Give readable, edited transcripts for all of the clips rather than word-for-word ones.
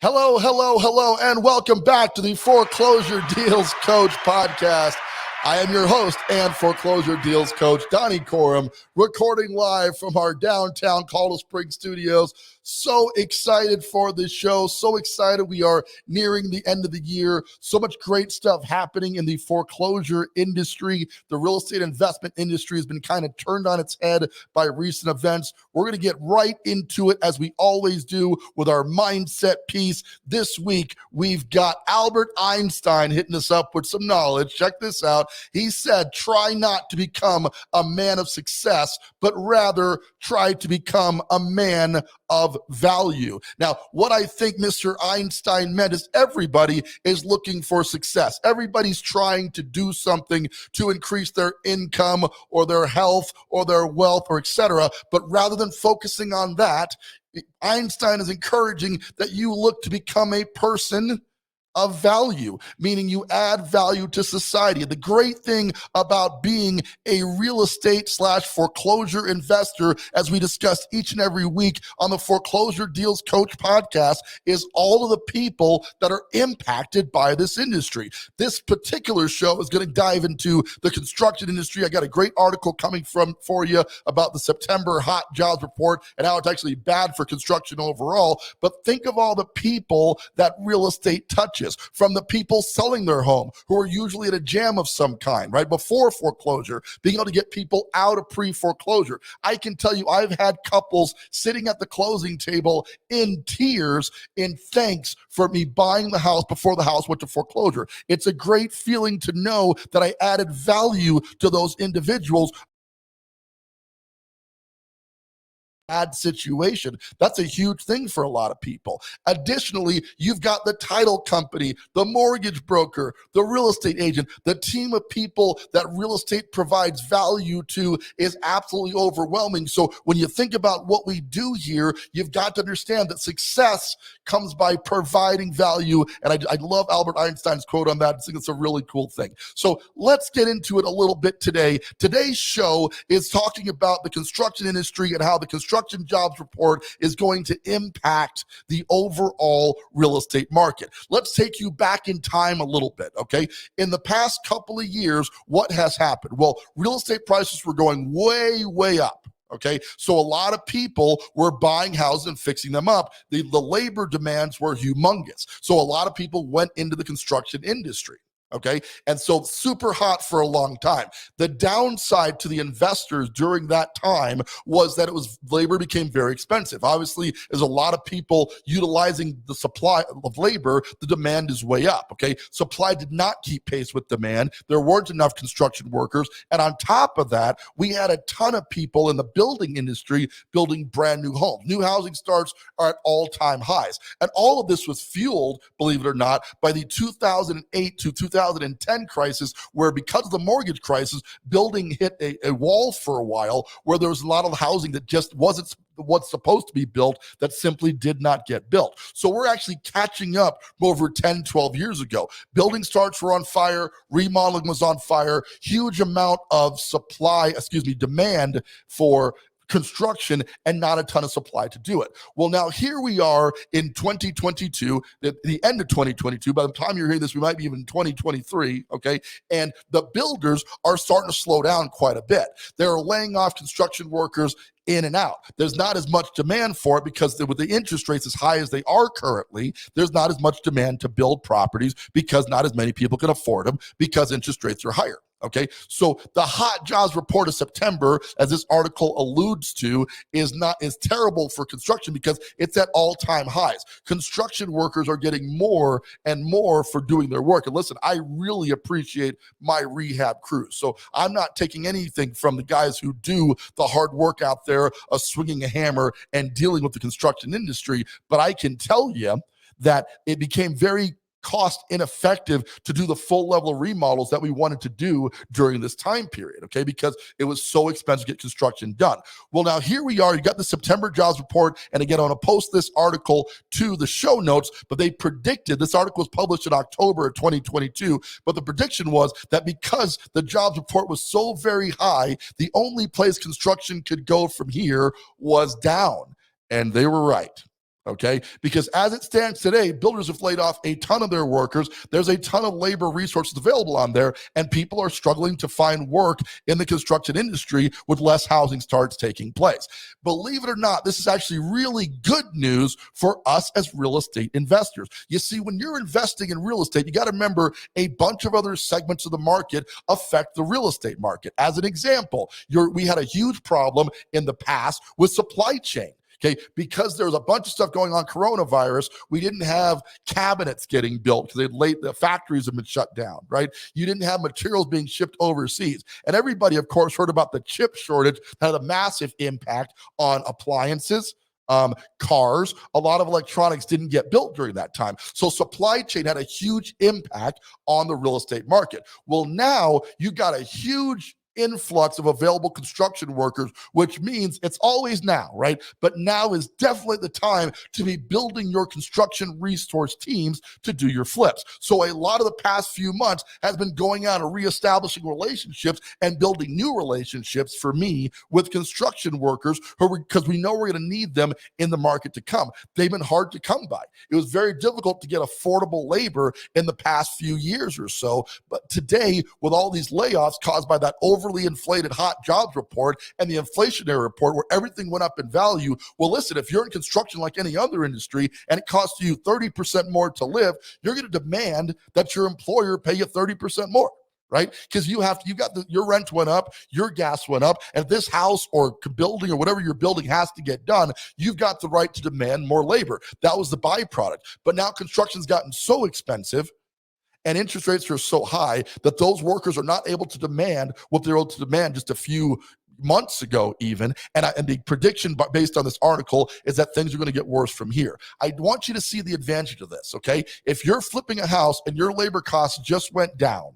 Hello, hello, hello, and welcome back to the Foreclosure Deals Coach podcast. I am your host and Foreclosure Deals Coach, Donnie Corum, recording live from our downtown Colorado Springs studios. So excited for this show. So excited. We are nearing the end of the year. So much great stuff happening in the foreclosure industry. The real estate investment industry has been kind of turned on its head by recent events. We're going to get right into it as we always do with our mindset piece. This week, we've got Albert Einstein hitting us up with some knowledge. Check this out. He said, try not to become a man of success, but rather try to become a man of value. Now, what I think Mr. Einstein meant is everybody is looking for success. Everybody's trying to do something to increase their income or their health or their wealth or etc. But rather than focusing on that, Einstein is encouraging that you look to become a person of value, meaning you add value to society. The great thing about being a real estate / foreclosure investor, as we discuss each and every week on the Foreclosure Deals Coach podcast, is all of the people that are impacted by this industry. This particular show is going to dive into the construction industry. I got a great article coming for you about the September hot jobs report and how it's actually bad for construction overall. But think of all the people that real estate touches. From the people selling their home who are usually at a jam of some kind, right? Before foreclosure, being able to get people out of pre-foreclosure. I can tell you, I've had couples sitting at the closing table in tears in thanks for me buying the house before the house went to foreclosure. It's a great feeling to know that I added value to those individuals. Bad situation. That's a huge thing for a lot of people. Additionally, you've got the title company, the mortgage broker, the real estate agent, the team of people that real estate provides value to is absolutely overwhelming. So when you think about what we do here, you've got to understand that success comes by providing value. And I love Albert Einstein's quote on that. I think it's a really cool thing. So let's get into it a little bit today. Today's show is talking about the construction industry and how the construction jobs report is going to impact the overall real estate market. Let's take you back in time a little bit, okay? In the past couple of years, what has happened? Well, real estate prices were going way, way up. Okay, so a lot of people were buying houses and fixing them up. The labor demands were humongous. So a lot of people went into the construction industry. Okay, and so super hot for a long time. The downside to the investors during that time was that labor became very expensive. Obviously, there's a lot of people utilizing the supply of labor. The demand is way up. Okay, supply did not keep pace with demand. There weren't enough construction workers, and on top of that, we had a ton of people in the building industry building brand new homes. New housing starts are at all-time highs, and all of this was fueled, believe it or not, by the 2008 to 2010 crisis, where because of the mortgage crisis, building hit a wall for a while, where there was a lot of housing that just wasn't what's supposed to be built that simply did not get built. So we're actually catching up over 10, 12 years ago. Building starts were on fire, remodeling was on fire, huge amount of demand for construction and not a ton of supply to do it. Well, now here we are in 2022, the end of 2022. By the time you're hearing this, we might be even in 2023, okay? And the builders are starting to slow down quite a bit. They're laying off construction workers in and out. There's not as much demand for it because with the interest rates as high as they are currently, there's not as much demand to build properties because not as many people can afford them because interest rates are higher. Okay, so the hot jobs report of September, as this article alludes to, is terrible for construction because it's at all-time highs. Construction workers are getting more and more for doing their work. And listen, I really appreciate my rehab crews. So I'm not taking anything from the guys who do the hard work out there of swinging a hammer and dealing with the construction industry. But I can tell you that it became very cost ineffective to do the full level of remodels that we wanted to do during this time period, okay, because it was so expensive to get construction done. Well, now here we are. You got the September jobs report, and again, I'm going to post this article to the show notes, but they predicted, this article was published in October of 2022, but the prediction was that because the jobs report was so very high, the only place construction could go from here was down, and they were right. Okay, because as it stands today, builders have laid off a ton of their workers. There's a ton of labor resources available on there, and people are struggling to find work in the construction industry with less housing starts taking place. Believe it or not, this is actually really good news for us as real estate investors. You see, when you're investing in real estate, you got to remember a bunch of other segments of the market affect the real estate market. As an example, we had a huge problem in the past with supply chain. Okay, because there was a bunch of stuff going on, coronavirus, we didn't have cabinets getting built because the factories have been shut down, right? You didn't have materials being shipped overseas. And everybody, of course, heard about the chip shortage that had a massive impact on appliances, cars. A lot of electronics didn't get built during that time. So supply chain had a huge impact on the real estate market. Well, now you got a huge influx of available construction workers, which means it's always now, right? But now is definitely the time to be building your construction resource teams to do your flips. So a lot of the past few months has been going out and reestablishing relationships and building new relationships for me with construction workers because we know we're going to need them in the market to come. They've been hard to come by. It was very difficult to get affordable labor in the past few years or so. But today, with all these layoffs caused by that overly inflated hot jobs report and the inflationary report where everything went up in value. Well, listen, if you're in construction like any other industry and it costs you 30% more to live, you're going to demand that your employer pay you 30% more. Right? Because your rent went up, your gas went up, and if this house or building or whatever you're building has to get done, you've got the right to demand more labor. That was the byproduct. But now construction's gotten so expensive and interest rates are so high that those workers are not able to demand what they're able to demand just a few months ago even. And the prediction based on this article is that things are going to get worse from here. I want you to see the advantage of this, okay? If you're flipping a house and your labor costs just went down,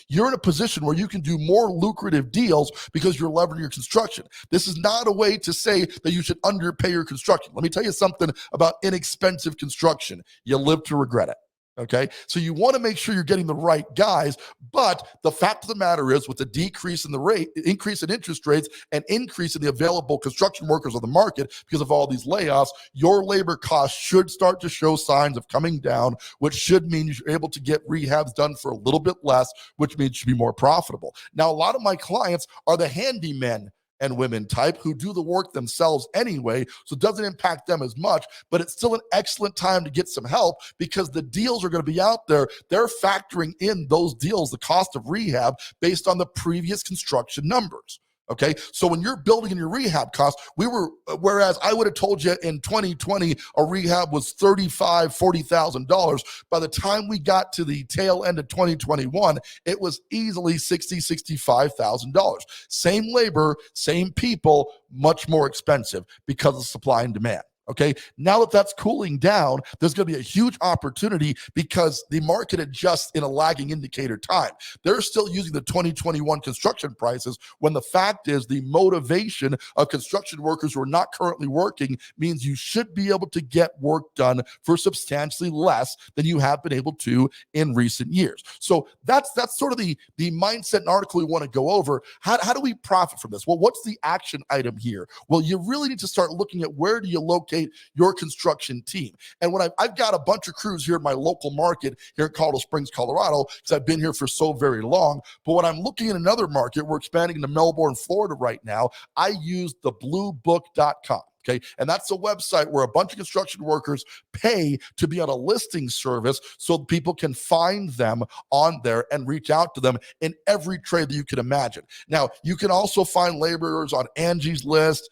you're in a position where you can do more lucrative deals because you're leveraging your construction. This is not a way to say that you should underpay your construction. Let me tell you something about inexpensive construction. You live to regret it. Okay, so you want to make sure you're getting the right guys, but the fact of the matter is, with the decrease in the rate, increase in interest rates, and increase in the available construction workers on the market because of all these layoffs, your labor costs should start to show signs of coming down, which should mean you're able to get rehabs done for a little bit less, which means you should be more profitable. Now, a lot of my clients are the handymen and women type who do the work themselves anyway, so it doesn't impact them as much, but it's still an excellent time to get some help because the deals are going to be out there. They're factoring in those deals, the cost of rehab based on the previous construction numbers. Okay, so when you're building in your rehab costs, whereas I would have told you in 2020 a rehab was $40,000, by the time we got to the tail end of 2021, it was easily $65,000. Same labor, same people, much more expensive because of supply and demand. Okay, now that that's cooling down, there's going to be a huge opportunity because the market adjusts in a lagging indicator time. They're still using the 2021 construction prices when the fact is the motivation of construction workers who are not currently working means you should be able to get work done for substantially less than you have been able to in recent years. So that's sort of the mindset and article we want to go over. How do we profit from this? Well, what's the action item here? Well, you really need to start looking at where do you locate your construction team. And when I've got a bunch of crews here in my local market here in Colorado Springs, Colorado, because I've been here for so very long. But when I'm looking at another market, we're expanding into Melbourne, Florida right now, I use the bluebook.com. Okay, and that's a website where a bunch of construction workers pay to be on a listing service so people can find them on there and reach out to them in every trade that you can imagine. Now, you can also find laborers on Angie's List.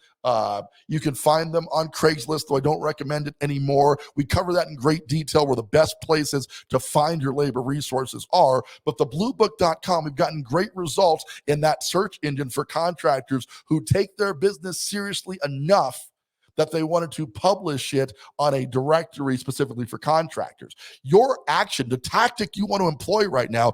You can find them on Craigslist, though I don't recommend it anymore. We cover that in great detail where the best places to find your labor resources are. But the bluebook.com, we've gotten great results in that search engine for contractors who take their business seriously enough that they wanted to publish it on a directory specifically for contractors. Your action, the tactic you want to employ right now,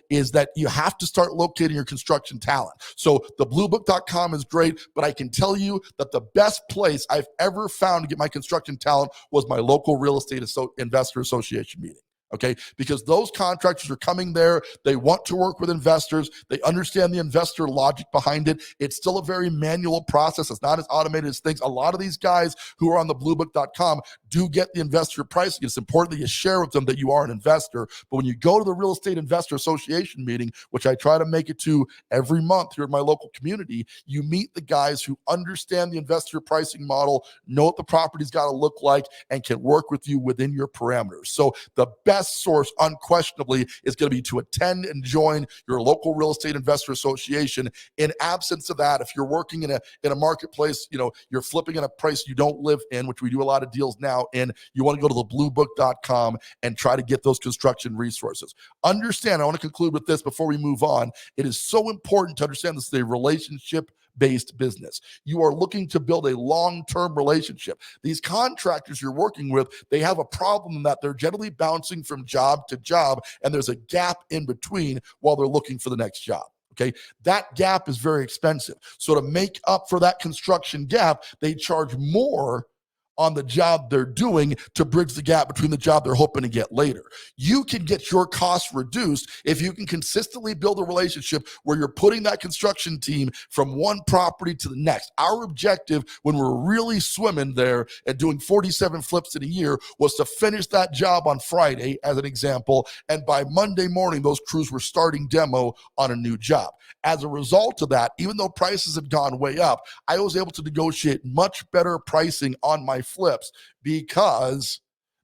is that you have to start locating your construction talent. So the bluebook.com is great, but I can tell you that the best place I've ever found to get my construction talent was my local real estate investor association meeting. okay? Because those contractors are coming there. They want to work with investors. They understand the investor logic behind it. It's still a very manual process. It's not as automated as things. A lot of these guys who are on the bluebook.com do get the investor pricing. It's important that you share with them that you are an investor. But when you go to the Real Estate Investor Association meeting, which I try to make it to every month here in my local community, you meet the guys who understand the investor pricing model, know what the property's got to look like, and can work with you within your parameters. So the best source, unquestionably, is going to be to attend and join your local Real Estate Investor Association. In absence of that, if you're working in a marketplace, you're flipping in a price you don't live in, which we do a lot of deals now in, you want to go to the bluebook.com and try to get those construction resources. Understand, I want to conclude with this before we move on. It is so important to understand this is a relationship-based business. You are looking to build a long-term relationship. These contractors you're working with, they have a problem in that they're generally bouncing from job to job, and there's a gap in between while they're looking for the next job. Okay, that gap is very expensive. So to make up for that construction gap, they charge more on the job they're doing to bridge the gap between the job they're hoping to get later. You can get your costs reduced if you can consistently build a relationship where you're putting that construction team from one property to the next. Our objective when we're really swimming there and doing 47 flips in a year was to finish that job on Friday, as an example, and by Monday morning, those crews were starting demo on a new job. As a result of that, even though prices have gone way up, I was able to negotiate much better pricing on my flips because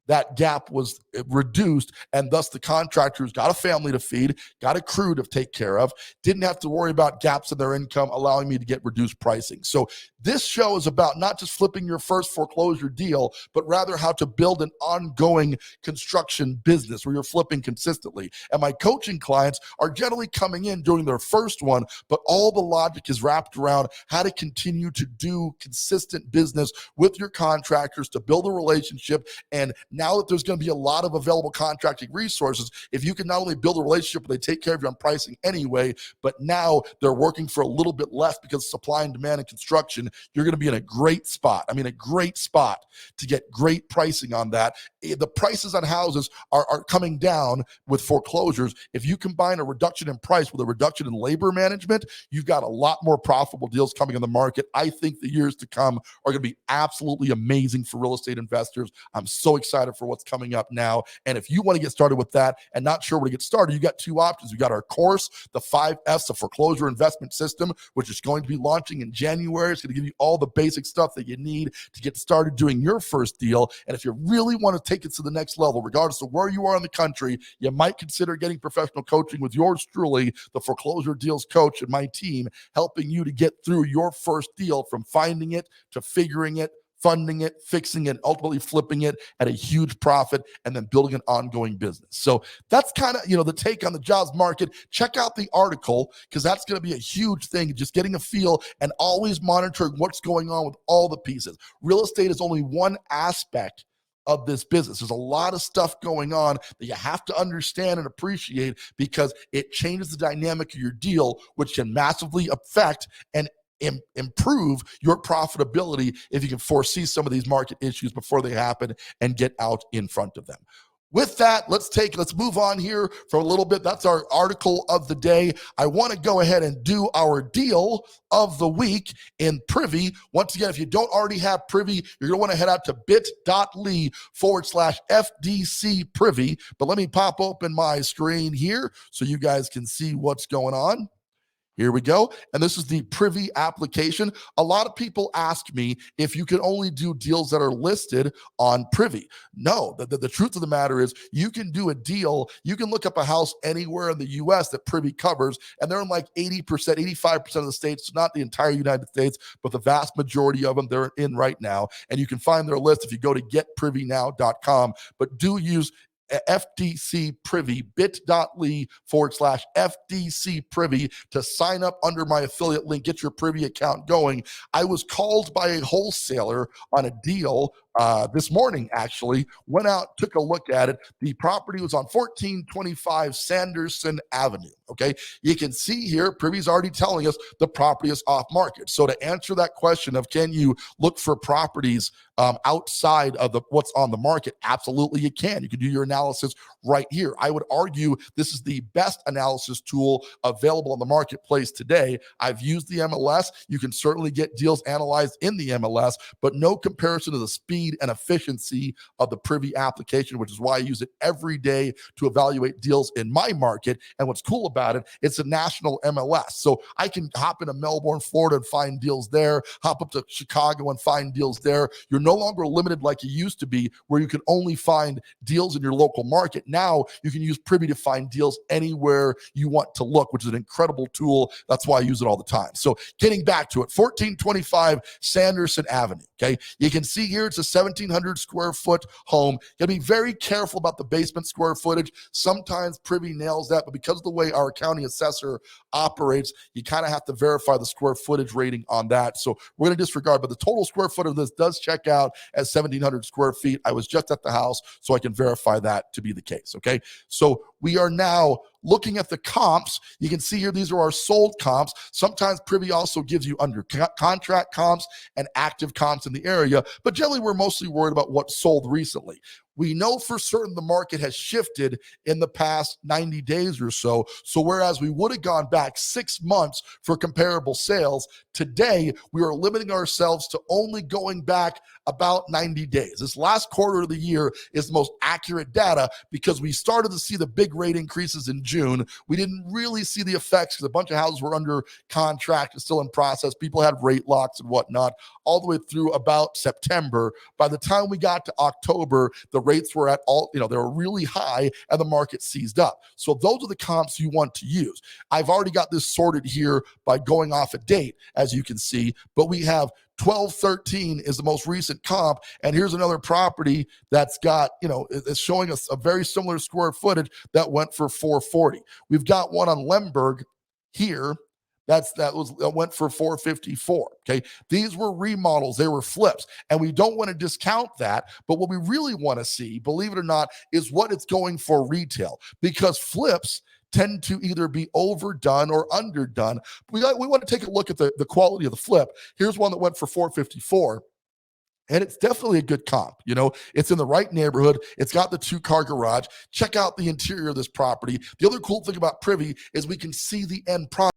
that gap was reduced, and thus the contractors got a family to feed, got a crew to take care of, didn't have to worry about gaps in their income, allowing me to get reduced pricing. So this show is about not just flipping your first foreclosure deal, but rather how to build an ongoing construction business where you're flipping consistently. And my coaching clients are generally coming in doing their first one, but all the logic is wrapped around how to continue to do consistent business with your contractors to build a relationship. And now that there's going to be a lot of available contracting resources, if you can not only build a relationship where they take care of you on pricing anyway, but now they're working for a little bit less because of supply and demand in construction, you're going to be in a great spot. I mean, a great spot to get great pricing on that. The prices on houses are coming down with foreclosures. If you combine a reduction in price with a reduction in labor management, you've got a lot more profitable deals coming in the market. I think the years to come are going to be absolutely amazing for real estate investors. I'm so excited for what's coming up now. And if you want to get started with that and not sure where to get started, you got two options. We got our course, the 5Fs, the Foreclosure Investment System, which is going to be launching in January. It's going to give you all the basic stuff that you need to get started doing your first deal. And if you really want to take it to the next level, regardless of where you are in the country, you might consider getting professional coaching with yours truly, the Foreclosure Deals Coach, and my team, helping you to get through your first deal from finding it to figuring it, funding it, fixing it, ultimately flipping it at a huge profit, and then building an ongoing business. So that's kind of, the take on the jobs market. Check out the article because that's going to be a huge thing, just getting a feel and always monitoring what's going on with all the pieces. Real estate is only one aspect of this business. There's a lot of stuff going on that you have to understand and appreciate because it changes the dynamic of your deal, which can massively affect and improve your profitability if you can foresee some of these market issues before they happen and get out in front of them. With that, let's move on here for a little bit. That's our article of the day. I want to go ahead and do our deal of the week in Privy. Once again, if you don't already have Privy, you're going to want to head out to bit.ly/FDC Privy. But let me pop open my screen here so you guys can see what's going on. Here we go. And this is the Privy application. A lot of people ask me if you can only do deals that are listed on Privy. No, the truth of the matter is you can do a deal. You can look up a house anywhere in the U.S. that Privy covers, and they're in like 80%, 85% of the states, not the entire United States, but the vast majority of them they're in right now. And you can find their list if you go to getprivynow.com. But do use FDC Privy, bit.ly/FDC Privy to sign up under my affiliate link, get your Privy account going. I was called by a wholesaler on a deal this morning, actually, went out, took a look at it. The property was on 1425 Sanderson Avenue. Okay. You can see here, Privy's already telling us the property is off market. So to answer that question of can you look for properties outside of what's on the market, absolutely you can. You can do your analysis right here. I would argue this is the best analysis tool available on the marketplace today. I've used the MLS. You can certainly get deals analyzed in the MLS, but no comparison to the speed and efficiency of the Privy application, which is why I use it every day to evaluate deals in my market. And what's cool about it, it's a national MLS. So I can hop into Melbourne, Florida and find deals there, hop up to Chicago and find deals there. You're no longer limited like you used to be, where you can only find deals in your local market. Now you can use Privy to find deals anywhere you want to look, which is an incredible tool. That's why I use it all the time. So getting back to it, 1425 Sanderson Avenue. Okay. You can see here it's a 1,700 square foot home. You gotta be very careful about the basement square footage. Sometimes Privy nails that, but because of the way our county assessor operates, you kind of have to verify the square footage rating on that. So we're going to disregard, but the total square foot of this does check out at 1,700 square feet. I was just at the house, so I can verify that to be the case. Okay. So we are now looking at the comps. You can see here, these are our sold comps. Sometimes Privy also gives you under contract comps and active comps in the area, but generally we're mostly worried about what sold recently. We know for certain the market has shifted in the past 90 days or so. So whereas we would have gone back 6 months for comparable sales, today we are limiting ourselves to only going back about 90 days. This last quarter of the year is the most accurate data because we started to see the big rate increases in June. We didn't really see the effects because a bunch of houses were under contract and still in process. People had rate locks and whatnot all the way through about September. By the time we got to October, the rates were at they were really high and the market seized up. So those are the comps you want to use. I've already got this sorted here by going off a date, as you can see, but we have 1213 is the most recent comp. And here's another property that's got, it's showing us a very similar square footage that went for 440. We've got one on Lemberg here. That went for 454. Okay. These were remodels, they were flips, and we don't want to discount that. But what we really want to see, believe it or not, is what it's going for retail, because flips tend to either be overdone or underdone. We want to take a look at the quality of the flip. Here's one that went for 454. And it's definitely a good comp. It's in the right neighborhood. It's got the 2-car garage. Check out the interior of this property. The other cool thing about Privy is we can see the end product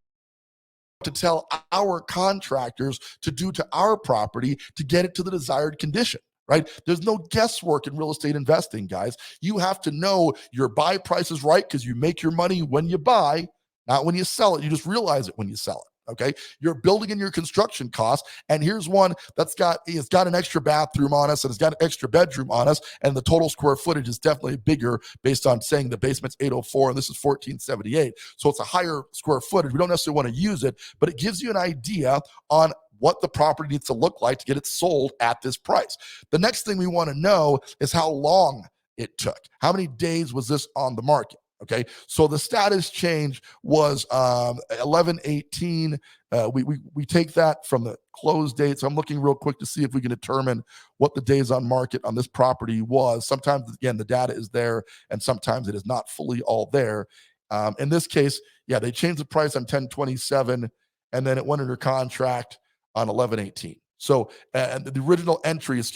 to tell our contractors to do to our property to get it to the desired condition. Right? There's no guesswork in real estate investing, guys. You have to know your buy price is right because you make your money when you buy, not when you sell it. You just realize it when you sell it. Okay. You're building in your construction costs. And here's one it's got an extra bathroom on us and it's got an extra bedroom on us. And the total square footage is definitely bigger based on saying the basement's 804 and this is 1478. So it's a higher square footage. We don't necessarily want to use it, but it gives you an idea on what the property needs to look like to get it sold at this price. The next thing we want to know is how long it took. How many days was this on the market? Okay, so the status change was 11/18. We take that from the close date. So I'm looking real quick to see if we can determine what the days on market on this property was. Sometimes, again, the data is there, and sometimes it is not fully all there. In this case, they changed the price on 10/27, and then it went under contract on 11/18. So and the original entry, was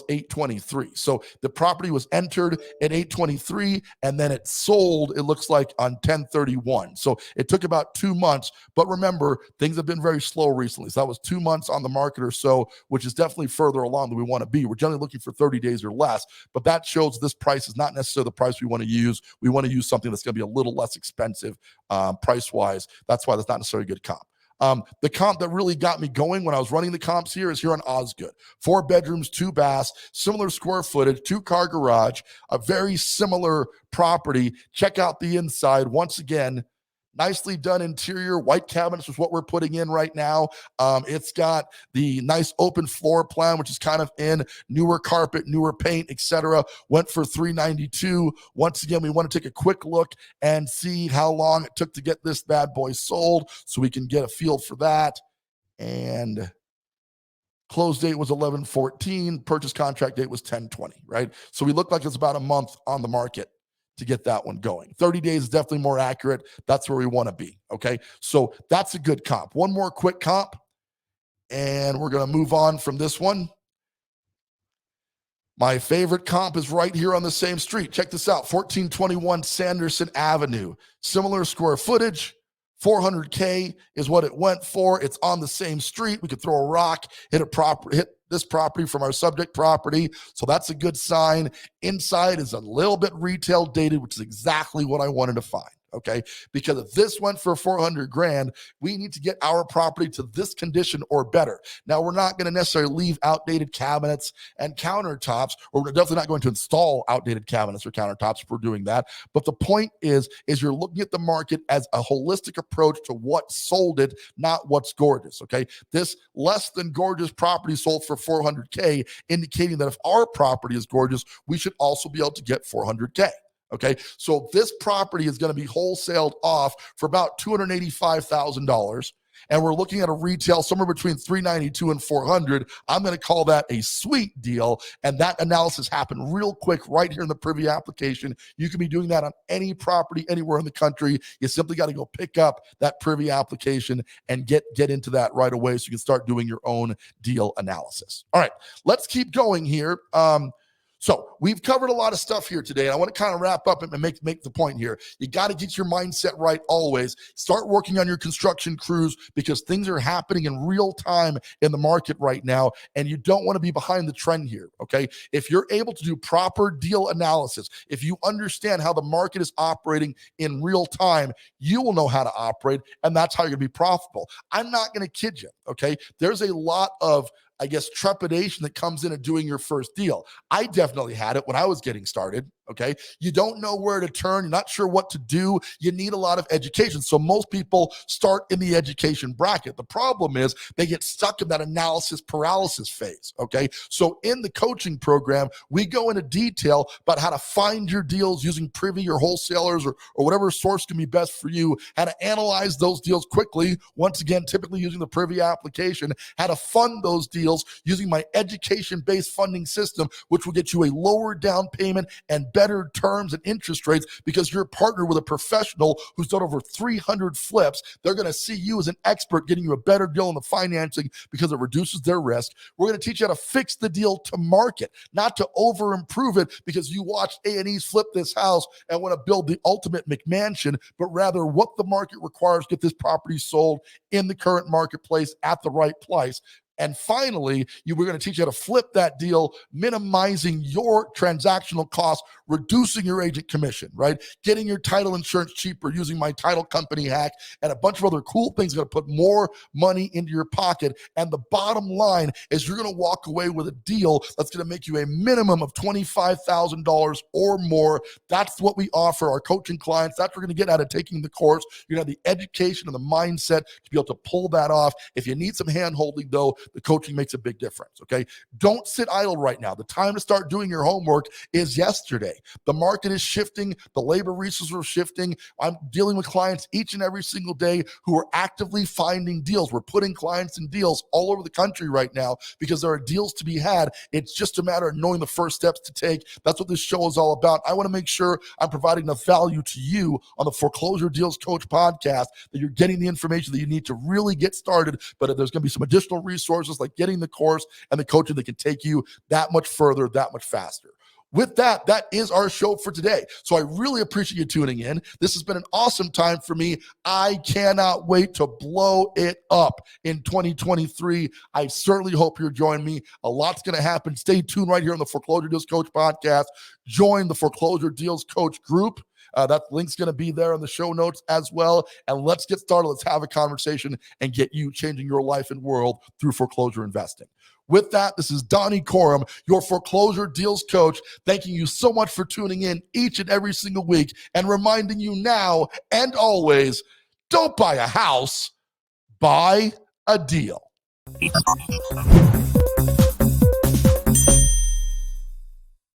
8/23. So the property was entered at 8/23 and then it sold, it looks like, on 10/31. So it took about 2 months. But remember, things have been very slow recently. So that was 2 months on the market or so, which is definitely further along than we want to be. We're generally looking for 30 days or less. But that shows this price is not necessarily the price we want to use. We want to use something that's going to be a little less expensive price-wise. That's why that's not necessarily a good comp. The comp that really got me going when I was running the comps here is here on Osgood. 4 bedrooms, 2 baths, similar square footage, 2-car garage, a very similar property. Check out the inside. Once again, nicely done interior, white cabinets is what we're putting in right now. It's got the nice open floor plan, which is kind of in newer carpet, newer paint, etc. Went for $392. Once again, we want to take a quick look and see how long it took to get this bad boy sold so we can get a feel for that. And Close date was 11/14. Purchase contract date was 10/20, right? So we look like it's about a month on the market to get that one going. 30 days is definitely more accurate. That's where we want to be, okay? So that's a good comp. One more quick comp, and we're going to move on from this one. My favorite comp is right here on the same street. Check this out, 1421 Sanderson Avenue. Similar square footage, 400K is what it went for. It's on the same street. We could throw a rock, hit this property from our subject property. So that's a good sign. Inside is a little bit retail dated, which is exactly what I wanted to find. Okay, because if this went for 400 grand, we need to get our property to this condition or better. Now, we're not going to necessarily leave outdated cabinets and countertops, or we're definitely not going to install outdated cabinets or countertops if we're doing that. But the point is you're looking at the market as a holistic approach to what sold it, not what's gorgeous. Okay, this less than gorgeous property sold for 400K, indicating that if our property is gorgeous, we should also be able to get 400K. Okay, so this property is going to be wholesaled off for about $285,000, and we're looking at a retail somewhere between $392 and $400. I'm going to call that a sweet deal, and that analysis happened real quick right here in the privy application. You can be doing that on any property anywhere in the country. You simply got to go pick up that privy application and get into that right away so you can start doing your own deal analysis. All right, let's keep going here. So we've covered a lot of stuff here today, and I want to kind of wrap up and make the point here. You got to get your mindset right always. Start working on your construction crews because things are happening in real time in the market right now, and you don't want to be behind the trend here, okay? If you're able to do proper deal analysis, if you understand how the market is operating in real time, you will know how to operate, and that's how you're going to be profitable. I'm not going to kid you, okay? There's a lot of trepidation that comes into doing your first deal. I definitely had it when I was getting started, okay? You don't know where to turn. You're not sure what to do. You need a lot of education. So most people start in the education bracket. The problem is they get stuck in that analysis paralysis phase, okay? So in the coaching program, we go into detail about how to find your deals using privy or wholesalers or whatever source can be best for you, how to analyze those deals quickly, once again, typically using the privy application, how to fund those deals using my education-based funding system, which will get you a lower down payment and better terms and interest rates because you're partnered with a professional who's done over 300 flips. They're going to see you as an expert, getting you a better deal on the financing because it reduces their risk. We're going to teach you how to fix the deal to market, not to over improve it because you watched A&E's flip this house and want to build the ultimate McMansion, but rather what the market requires to get this property sold in the current marketplace at the right price. And finally, we're going to teach you how to flip that deal, minimizing your transactional costs, reducing your agent commission, right? Getting your title insurance cheaper using my title company hack and a bunch of other cool things that are going to put more money into your pocket. And the bottom line is you're going to walk away with a deal that's going to make you a minimum of $25,000 or more. That's what we offer our coaching clients. That's what we're going to get out of taking the course. You're going to have the education and the mindset to be able to pull that off. If you need some hand holding, though, the coaching makes a big difference, okay? Don't sit idle right now. The time to start doing your homework is yesterday. The market is shifting. The labor resources are shifting. I'm dealing with clients each and every single day who are actively finding deals. We're putting clients in deals all over the country right now because there are deals to be had. It's just a matter of knowing the first steps to take. That's what this show is all about. I want to make sure I'm providing enough value to you on the Foreclosure Deals Coach podcast that you're getting the information that you need to really get started, but there's going to be some additional resources like getting the course and the coaching that can take you that much further, that much faster. With that, that is our show for today. So I really appreciate you tuning in. This has been an awesome time for me. I cannot wait to blow it up in 2023. I certainly hope you're joining me. A lot's going to happen. Stay tuned right here on the Foreclosure Deals Coach podcast. Join the Foreclosure Deals Coach group. That link's going to be there in the show notes as well. And let's get started. Let's have a conversation and get you changing your life and world through foreclosure investing. With that, this is Donnie Corum, your Foreclosure Deals Coach, thanking you so much for tuning in each and every single week and reminding you now and always, don't buy a house, buy a deal.